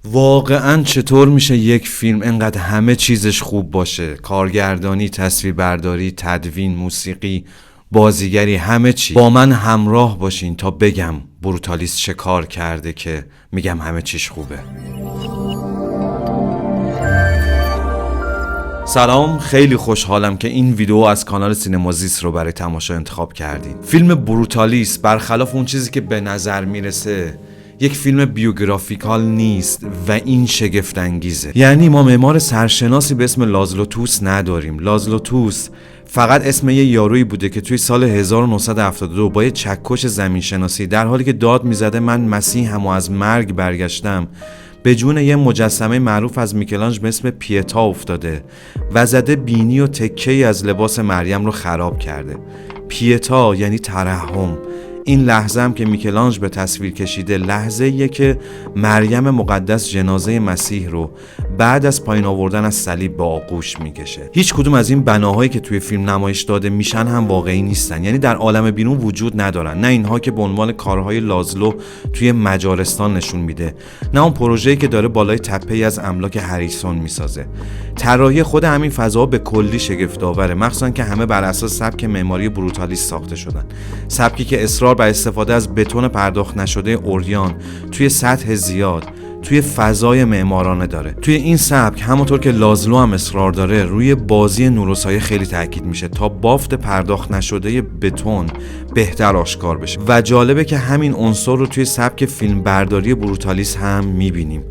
واقعا چطور میشه یک فیلم انقدر همه چیزش خوب باشه؟ کارگردانی، تصویربرداری، تدوین، موسیقی، بازیگری، همه چی. با من همراه باشین تا بگم بروتالیس چه کار کرده که میگم همه چیش خوبه. سلام، خیلی خوشحالم که این ویدیو از کانال سینمازیست رو برای تماشا انتخاب کردین. فیلم بروتالیس برخلاف اون چیزی که به نظر میرسه یک فیلم بیوگرافیکال نیست و این شگفت انگیزه. یعنی ما معمار سرشناسی به اسم لازلو توس نداریم. لازلو توس فقط اسم یه یارویی بوده که توی سال 1972 با یه چکش زمین شناسی در حالی که داد میزده من مسیحم و از مرگ برگشتم، به جون یه مجسمه معروف از میکلانج به اسم پیتا افتاده و زده بینی و تکه‌ای از لباس مریم رو خراب کرده. پیتا یعنی ترحم. این لحظه هم که میکلانج به تصویر کشیده لحظه‌ایه که مریم مقدس جنازه مسیح رو بعد از پایین آوردن از صلیب به آغوش میکشه. هیچ کدوم از این بناهایی که توی فیلم نمایش داده میشن هم واقعی نیستن، یعنی در عالم بیرون وجود ندارن. نه اینها که به عنوان کارهای لازلو توی مجارستان نشون میده، نه اون پروژه‌ای که داره بالای تپه‌ای از املاک هریسون میسازه. طراحی خود همین فضا به کلی شگفت‌آوره، مخصوصا که همه بر اساس سبک معماری بروتالیست ساخته شدن. سبکی که اصرار بر استفاده از بتون پرداخت نشده اوریان توی سطح زیاد توی فضای معمارانه داره. توی این سبک همونطور که لازلو هم اصرار داره روی بازی نور و سایه خیلی تاکید میشه تا بافت پرداخت نشده بتون بهتر آشکار بشه و جالبه که همین عنصر رو توی سبک فیلم برداری بروتالیست هم میبینیم.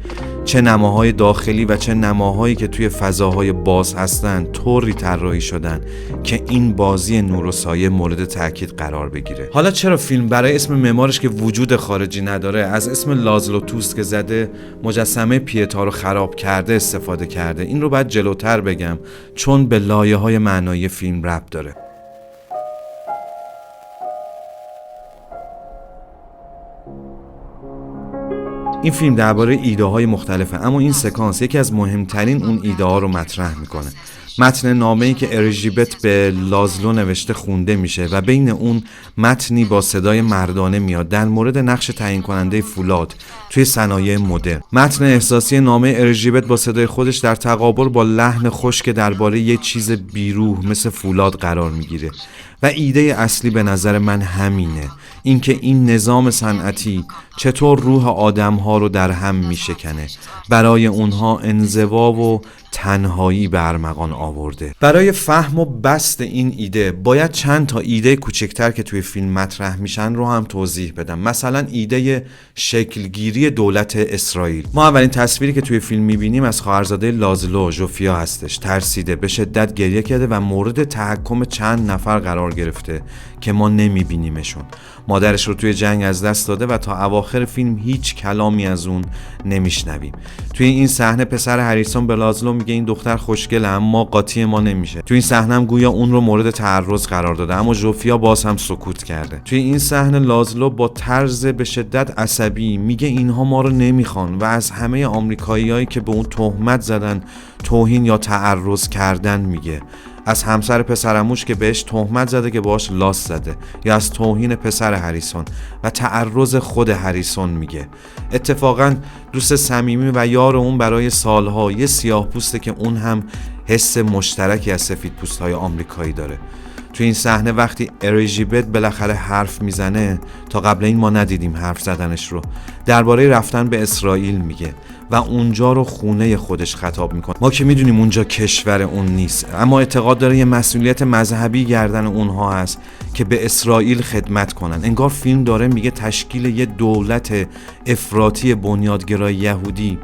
چه نماهای داخلی و چه نماهایی که توی فضاهای باز هستن طوری طراحی شدن که این بازی نور و سایه مورد تاکید قرار بگیره. حالا چرا فیلم برای اسم معمارش که وجود خارجی نداره از اسم لازلو توس که زده مجسمه پیتا رو خراب کرده استفاده کرده؟ این رو باید جلوتر بگم چون به لایه‌های معنایی فیلم ربط داره. این فیلم درباره ایده های مختلفه، اما این سکانس یکی از مهمترین اون ایده ها رو مطرح میکنه. متن نامه‌ای که اریژیبت به لازلو نوشته خونده میشه و بین اون متنی با صدای مردانه میاد در مورد نقش تعیین کننده فولاد توی صنایع مدرن. متن احساسی نامه اریژیبت با صدای خودش در تقابل با لحن خشک درباره یه چیز بیروح مثل فولاد قرار میگیره و ایده اصلی به نظر من همینه، اینکه این نظام صنعتی چطور روح آدم‌ها رو در هم میشکنه، برای اونها انزوا و تنهایی به ارمغان آورده. برای فهم و بسط این ایده باید چند تا ایده کوچکتر که توی فیلم مطرح میشن رو هم توضیح بدم. مثلا ایده شکلگیری دولت اسرائیل. ما اولین تصویری که توی فیلم میبینیم از خواهرزاده لازلو، ژوفیا هستش. ترسیده، به شدت گریه کرده و مورد تحکم چند نفر قرار گرفته که ما نمیبینیمشون. مادرش رو توی جنگ از دست داده و تا اواخر فیلم هیچ کلامی از اون نمیشنویم. توی این صحنه پسر هریسون به لازلو میگه این دختر خوشگله اما قاطی ما نمیشه. توی این صحنه هم گویا اون رو مورد تعرض قرار داده اما ژوفیا باز هم سکوت کرده. توی این صحنه لازلو با طرز به شدت عصبی میگه اینها ما رو نمیخوان و از همه آمریکاییایی که به اون تهمت زدن توهین یا تعرض کردن میگه. از همسر پسرعموش که بهش تهمت زده که باهاش لاس زده، یا از توهین پسر هریسون و تعرض خود هریسون میگه. اتفاقا دوست صمیمی و یار اون برای سالها یه سیاه‌پوسته که اون هم حس مشترکی از سفیدپوست‌های آمریکایی داره. تو این صحنه وقتی اریژیبت بالاخره حرف میزنه، تا قبل این ما ندیدیم حرف زدنش رو، درباره رفتن به اسرائیل میگه و اونجا رو خونه خودش خطاب میکنه. ما که میدونیم اونجا کشور اون نیست، اما اعتقاد داره یه مسئولیت مذهبی گردن اونها هست که به اسرائیل خدمت کنن. انگار فیلم داره میگه تشکیل یه دولت افراطی بنیادگرای یهودی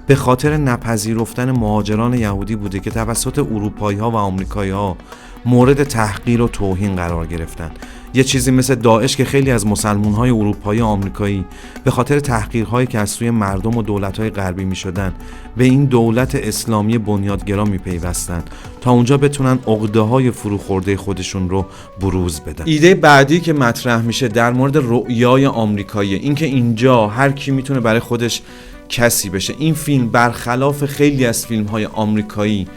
به خاطر نپذیرفتن مهاجران یهودی بوده که توسط اروپایی‌ها و آمریکایی‌ها مورد تحقیر و توهین قرار گرفتن. یه چیزی مثل داعش که خیلی از مسلمان‌های اروپایی و آمریکایی به خاطر تحقیرهایی که از سوی مردم و دولت‌های غربی می‌شدن به این دولت اسلامی بنیادگرا می‌پیوستن تا اونجا بتونن عقده‌های فروخورده خودشون رو بروز بدن. ایده بعدی که مطرح میشه در مورد رؤیای آمریکایی، اینکه اینجا هر کی میتونه برای خودش کسی بشه. این فیلم برخلاف خیلی از فیلم‌های آمریکایی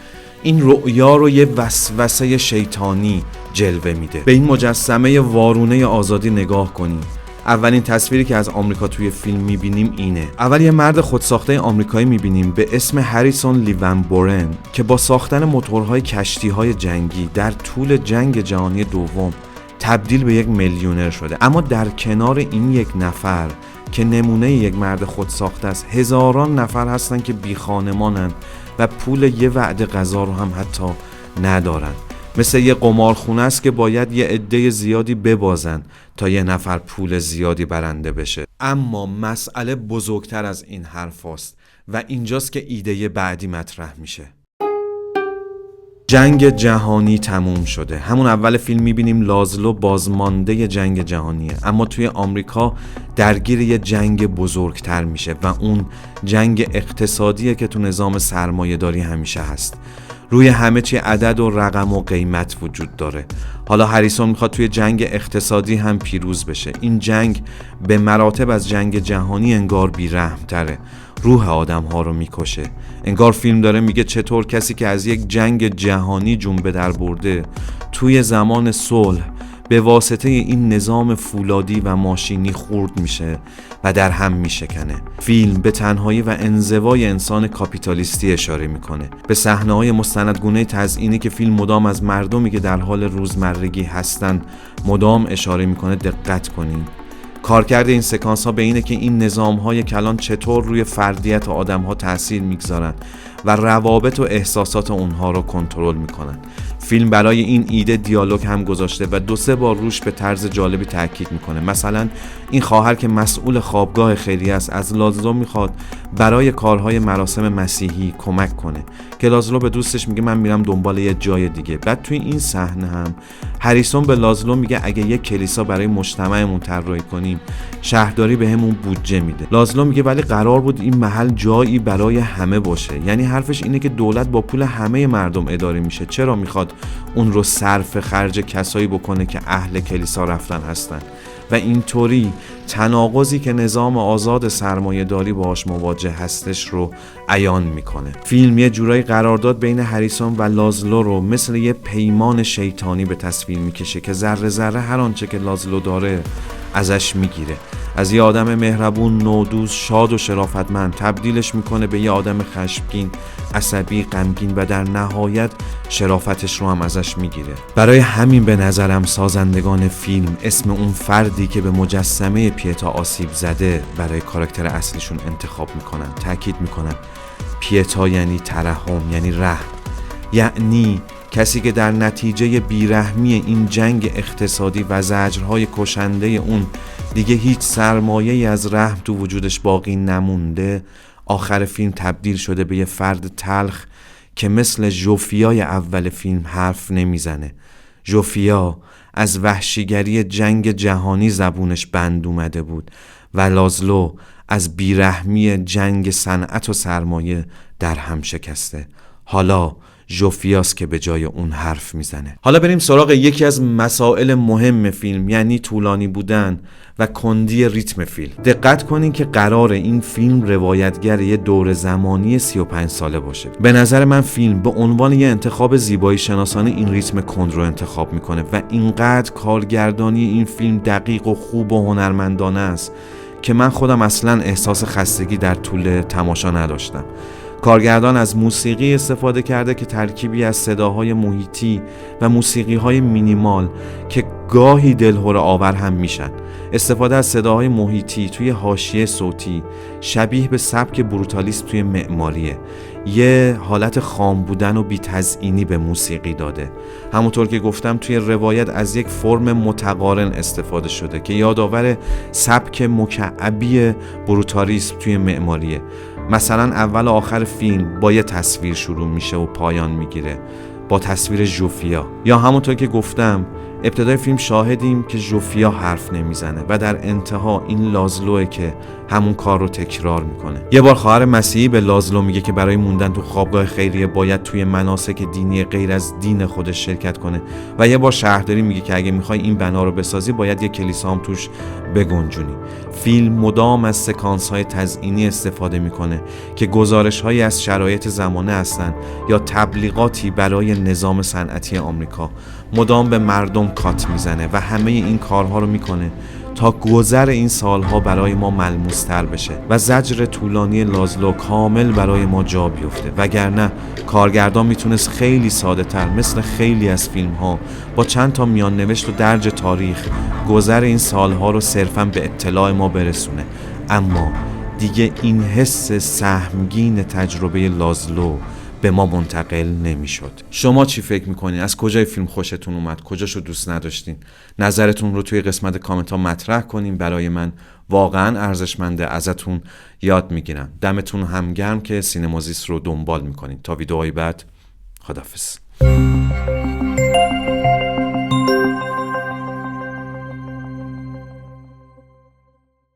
این رؤیا رو یه وسوسه شیطانی جلوه میده. به این مجسمه وارونه آزادی نگاه کنید. اولین تصویری که از آمریکا توی فیلم میبینیم اینه. اول یه مرد خودساخته آمریکایی میبینیم به اسم هریسون لیون بورن که با ساختن موتورهای کشتی‌های جنگی در طول جنگ جهانی دوم تبدیل به یک میلیونر شده. اما در کنار این یک نفر که نمونه یک مرد خودساخته است، هزاران نفر هستن که بی خانمانن و پول یه وعده غذا رو هم حتی ندارن. مثل یه قمارخونه است که باید یه عده زیادی ببازن تا یه نفر پول زیادی برنده بشه. اما مسئله بزرگتر از این حرف هست و اینجاست که ایده بعدی مطرح میشه. جنگ جهانی تموم شده. همون اول فیلم میبینیم لازلو بازمانده جنگ جهانیه، اما توی آمریکا درگیر یه جنگ بزرگتر میشه و اون جنگ اقتصادیه که تو نظام سرمایه‌داری همیشه هست. روی همه چی عدد و رقم و قیمت وجود داره. حالا هریسون میخواد توی جنگ اقتصادی هم پیروز بشه. این جنگ به مراتب از جنگ جهانی انگار بی‌رحم‌تره. روح آدم ها رو میکشه. انگار فیلم داره میگه چطور کسی که از یک جنگ جهانی جون به در برده توی زمان صلح به واسطه این نظام فولادی و ماشینی خورد میشه و در هم میشکنه. فیلم به تنهایی و انزوای انسان کاپیتالیستی اشاره میکنه. به صحنه‌های مستندگونه تزیینی که فیلم مدام از مردمی که در حال روزمرگی هستن مدام اشاره میکنه دقت کنین. کارکرد این سکانس ها به اینه که این نظام های کلان چطور روی فردیت آدم ها تأثیر میگذارن و روابط و احساسات اونها رو کنترل میکنن. فیلم برای این ایده دیالوگ هم گذاشته و 2-3 بار روش به طرز جالبی تاکید میکنه. مثلا این خواهر که مسئول خوابگاه خیریه است از لازلو میخواد برای کارهای مراسم مسیحی کمک کنه که لازلو به دوستش میگه من میرم دنبال یه جای دیگه. بعد توی این صحنه هم هریسون به لازلو میگه اگه یه کلیسا برای مجتمعمون طراحی کنیم شهرداری بهمون بودجه میده. لازلو میگه ولی قرار بود این محل جایی برای همه باشه. یعنی حرفش اینه که دولت با پول همه مردم اداره میشه، چرا میخواد اون رو صرف خرج کسایی بکنه که اهل کلیسا رفتن هستن؟ و اینطوری تناقضی که نظام آزاد سرمایه‌داری باهاش مواجه هستش رو عیان میکنه. فیلم یه جورایی قرارداد بین هریسون و لازلو رو مثل یه پیمان شیطانی به تصویر میکشه که ذره ذره هر آنچه که لازلو داره ازش میگیره. از یه آدم مهربون، نودوز، شاد و شرافتمند تبدیلش میکنه به یه آدم خشمگین، عصبی، غمگین و در نهایت شرافتش رو هم ازش میگیره. برای همین به نظرم سازندگان فیلم اسم اون فردی که به مجسمه پیتا آسیب زده برای کاراکتر اصلیشون انتخاب میکنن. تأکید میکنن پیتا یعنی ترحم، یعنی رحم، یعنی کسی که در نتیجه بیرحمی این جنگ اقتصادی و زجرهای کشنده اون دیگه هیچ سرمایه‌ای از رحم تو وجودش باقی نمونده، آخر فیلم تبدیل شده به یه فرد تلخ که مثل ژوفیای اول فیلم حرف نمیزنه. ژوفیا از وحشیگری جنگ جهانی زبونش بند اومده بود و لازلو از بیرحمی جنگ صنعت و سرمایه در هم شکسته. حالا ژوفیاس که به جای اون حرف میزنه. حالا بریم سراغ یکی از مسائل مهم فیلم، یعنی طولانی بودن و کندی ریتم فیلم. دقت کنین که قراره این فیلم روایتگر یه دور زمانی 35 ساله باشه. به نظر من فیلم به عنوان یه انتخاب زیبایی شناسانه این ریتم کند رو انتخاب میکنه و اینقدر کارگردانی این فیلم دقیق و خوب و هنرمندانه است که من خودم اصلا احساس خستگی در طول تماشا نداشتم. کارگردان از موسیقی استفاده کرده که ترکیبی از صداهای محیطی و موسیقی‌های مینیمال که گاهی دلهره آور هم میشن. استفاده از صداهای محیطی توی حاشیه صوتی شبیه به سبک بروتالیسم توی معماریه. یه حالت خام بودن و بی تزیینی به موسیقی داده. همونطور که گفتم توی روایت از یک فرم متقارن استفاده شده که یادآور سبک مکعبی بروتالیسم توی معماریه. مثلا اول و آخر فیلم با یه تصویر شروع میشه و پایان میگیره با تصویر ژوفیا. یا همونطور که گفتم ابتدای فیلم شاهدیم که ژوفیا حرف نمیزنه و در انتها این لازلوه که همون کار رو تکرار میکنه. یه بار خواهر مسیحی به لازلو میگه که برای موندن تو خوابگاه خیریه باید توی مناسک دینی غیر از دین خودش شرکت کنه و یه بار شهرداری میگه که اگه میخوای این بنا رو بسازی باید یه کلیسا هم توش بگنجونی. فیلم مدام از سکانس های تزیینی استفاده میکنه که گزارش هایی از شرایط زمانه هستن یا تبلیغاتی برای نظام صنعتی آمریکا. مدام به مردم کات میزنه و همه این کارها رو میکنه تا گذر این سالها برای ما ملموس‌تر بشه و زجر طولانی لازلو کامل برای ما جا بیفته. وگرنه کارگردان میتونست خیلی ساده تر مثل خیلی از فیلم ها با چند تا میان نوشت و درج تاریخ گذر این سالها رو صرفاً به اطلاع ما برسونه، اما دیگه این حس سهمگین تجربه لازلو به ما منتقل نمیشد. شما چی فکر میکنین؟ از کجای فیلم خوشتون اومد؟ کجاشو دوست نداشتین؟ نظرتون رو توی قسمت کامنت ها مطرح کنین. برای من واقعا ارزشمنده، ازتون یاد میگیرم. دمتون هم گرم که سینمازیست رو دنبال میکنین. تا ویدئوهای بعد، خداحافظ.